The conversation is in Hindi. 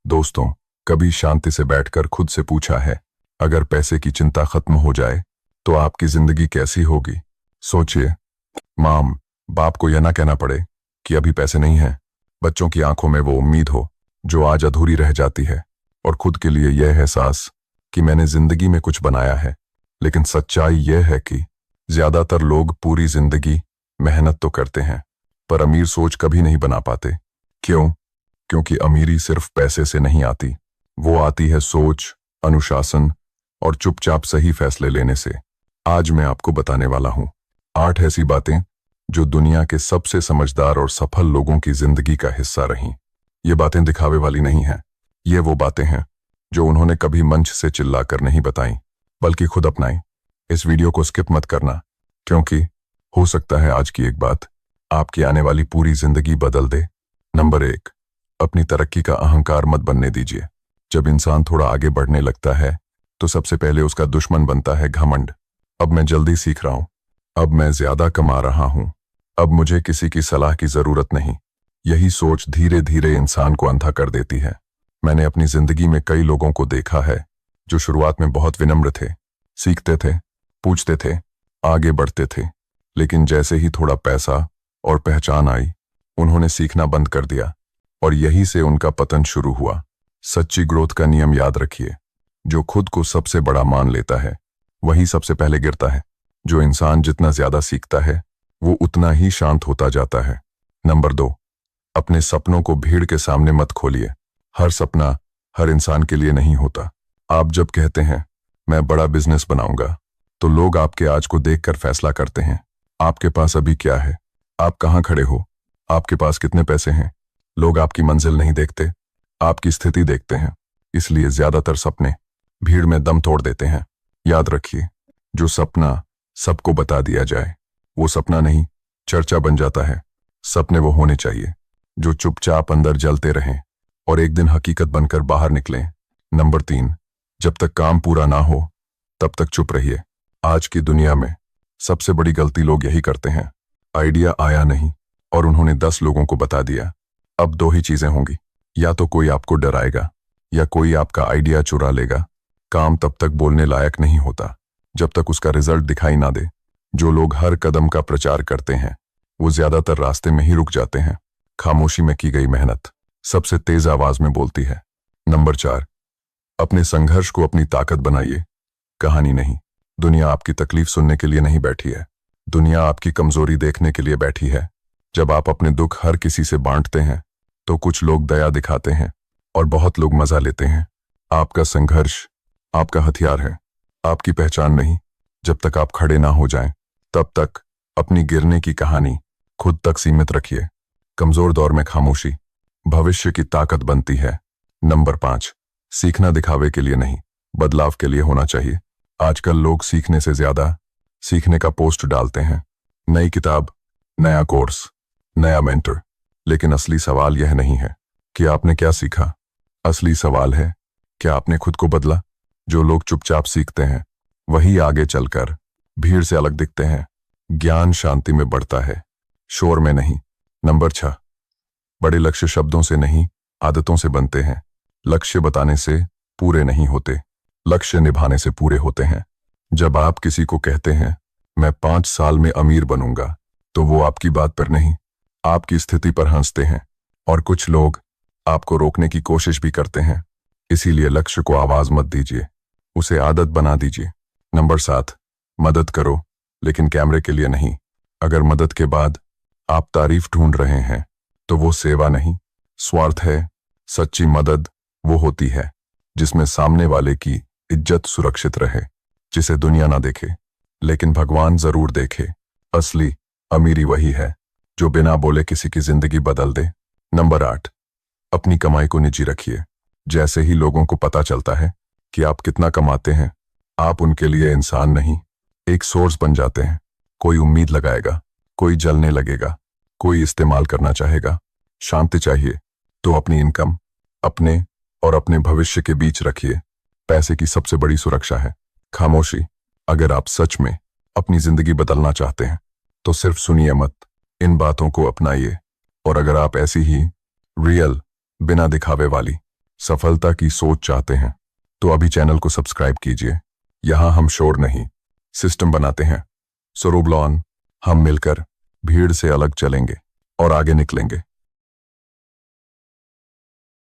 दोस्तों, कभी शांति से बैठकर खुद से पूछा है, अगर पैसे की चिंता खत्म हो जाए तो आपकी जिंदगी कैसी होगी? सोचिए, माम बाप को यह ना कहना पड़े कि अभी पैसे नहीं हैं, बच्चों की आंखों में वो उम्मीद हो जो आज अधूरी रह जाती है, और खुद के लिए यह एहसास कि मैंने जिंदगी में कुछ बनाया है। लेकिन सच्चाई यह है कि ज्यादातर लोग पूरी जिंदगी मेहनत तो करते हैं, पर अमीर सोच कभी नहीं बना पाते। क्यों? क्योंकि अमीरी सिर्फ पैसे से नहीं आती, वो आती है सोच, अनुशासन और चुपचाप सही फैसले लेने से। आज मैं आपको बताने वाला हूं 8 ऐसी बातें जो दुनिया के सबसे समझदार और सफल लोगों की जिंदगी का हिस्सा रहीं। ये बातें दिखावे वाली नहीं हैं, ये वो बातें हैं जो उन्होंने कभी मंच से चिल्लाकर नहीं बताई, बल्कि खुद अपनाई। इस वीडियो को स्किप मत करना, क्योंकि हो सकता है आज की एक बात आपकी आने वाली पूरी जिंदगी बदल दे। नंबर 1, अपनी तरक्की का अहंकार मत बनने दीजिए। जब इंसान थोड़ा आगे बढ़ने लगता है तो सबसे पहले उसका दुश्मन बनता है घमंड। अब मैं जल्दी सीख रहा हूं, अब मैं ज्यादा कमा रहा हूं, अब मुझे किसी की सलाह की जरूरत नहीं। यही सोच धीरे धीरे इंसान को अंधा कर देती है। मैंने अपनी जिंदगी में कई लोगों को देखा है जो शुरुआत में बहुत विनम्र थे, सीखते थे, पूछते थे, आगे बढ़ते थे, लेकिन जैसे ही थोड़ा पैसा और पहचान आई, उन्होंने सीखना बंद कर दिया, और यही से उनका पतन शुरू हुआ। सच्ची ग्रोथ का नियम याद रखिए, जो खुद को सबसे बड़ा मान लेता है वही सबसे पहले गिरता है। जो इंसान जितना ज्यादा सीखता है वो उतना ही शांत होता जाता है। नंबर 2, अपने सपनों को भीड़ के सामने मत खोलिए। हर सपना हर इंसान के लिए नहीं होता। आप जब कहते हैं मैं बड़ा बिजनेस बनाऊंगा, तो लोग आपके आज को देखकर फैसला करते हैं। आपके पास अभी क्या है, आप कहां खड़े हो, आपके पास कितने पैसे हैं। लोग आपकी मंजिल नहीं देखते, आपकी स्थिति देखते हैं। इसलिए ज्यादातर सपने भीड़ में दम तोड़ देते हैं। याद रखिए, जो सपना सबको बता दिया जाए वो सपना नहीं, चर्चा बन जाता है। सपने वो होने चाहिए जो चुपचाप अंदर जलते रहें और एक दिन हकीकत बनकर बाहर निकलें। नंबर 3, जब तक काम पूरा ना हो तब तक चुप रहिए। आज की दुनिया में सबसे बड़ी गलती लोग यही करते हैं। आइडिया आया नहीं और उन्होंने 10 लोगों को बता दिया। अब 2 ही चीजें होंगी, या तो कोई आपको डराएगा या कोई आपका आइडिया चुरा लेगा। काम तब तक बोलने लायक नहीं होता जब तक उसका रिजल्ट दिखाई ना दे। जो लोग हर कदम का प्रचार करते हैं वो ज्यादातर रास्ते में ही रुक जाते हैं। खामोशी में की गई मेहनत सबसे तेज आवाज में बोलती है। नंबर 4, अपने संघर्ष को अपनी ताकत बनाइए, कहानी नहीं। दुनिया आपकी तकलीफ सुनने के लिए नहीं बैठी है, दुनिया आपकी कमजोरी देखने के लिए बैठी है। जब आप अपने दुख हर किसी से बांटते हैं तो कुछ लोग दया दिखाते हैं और बहुत लोग मजा लेते हैं। आपका संघर्ष आपका हथियार है, आपकी पहचान नहीं। जब तक आप खड़े ना हो जाएं, तब तक अपनी गिरने की कहानी खुद तक सीमित रखिए। कमजोर दौर में खामोशी भविष्य की ताकत बनती है। नंबर 5, सीखना दिखावे के लिए नहीं, बदलाव के लिए होना चाहिए। आजकल लोग सीखने से ज्यादा सीखने का पोस्ट डालते हैं। नई किताब, नया कोर्स, नया मेंटर। लेकिन असली सवाल यह नहीं है कि आपने क्या सीखा, असली सवाल है क्या आपने खुद को बदला। जो लोग चुपचाप सीखते हैं वही आगे चलकर भीड़ से अलग दिखते हैं। ज्ञान शांति में बढ़ता है, शोर में नहीं। नंबर 6, बड़े लक्ष्य शब्दों से नहीं, आदतों से बनते हैं। लक्ष्य बताने से पूरे नहीं होते, लक्ष्य निभाने से पूरे होते हैं। जब आप किसी को कहते हैं मैं 5 साल में अमीर बनूंगा, तो वो आपकी बात पर नहीं, आपकी स्थिति पर हंसते हैं। और कुछ लोग आपको रोकने की कोशिश भी करते हैं। इसीलिए लक्ष्य को आवाज मत दीजिए, उसे आदत बना दीजिए। नंबर 7, मदद करो लेकिन कैमरे के लिए नहीं। अगर मदद के बाद आप तारीफ ढूंढ रहे हैं तो वो सेवा नहीं, स्वार्थ है। सच्ची मदद वो होती है जिसमें सामने वाले की इज्जत सुरक्षित रहे, जिसे दुनिया ना देखे लेकिन भगवान जरूर देखे। असली अमीरी वही है जो बिना बोले किसी की जिंदगी बदल दे। नंबर 8, अपनी कमाई को निजी रखिए। जैसे ही लोगों को पता चलता है कि आप कितना कमाते हैं, आप उनके लिए इंसान नहीं, एक सोर्स बन जाते हैं। कोई उम्मीद लगाएगा, कोई जलने लगेगा, कोई इस्तेमाल करना चाहेगा। शांति चाहिए तो अपनी इनकम अपने और अपने भविष्य के बीच रखिए। पैसे की सबसे बड़ी सुरक्षा है खामोशी। अगर आप सच में अपनी जिंदगी बदलना चाहते हैं तो सिर्फ सुनिए मत, इन बातों को अपनाइए। और अगर आप ऐसी ही रियल, बिना दिखावे वाली सफलता की सोच चाहते हैं तो अभी चैनल को सब्सक्राइब कीजिए। यहां हम शोर नहीं, सिस्टम बनाते हैं। सो रूबलॉन, हम मिलकर भीड़ से अलग चलेंगे और आगे निकलेंगे।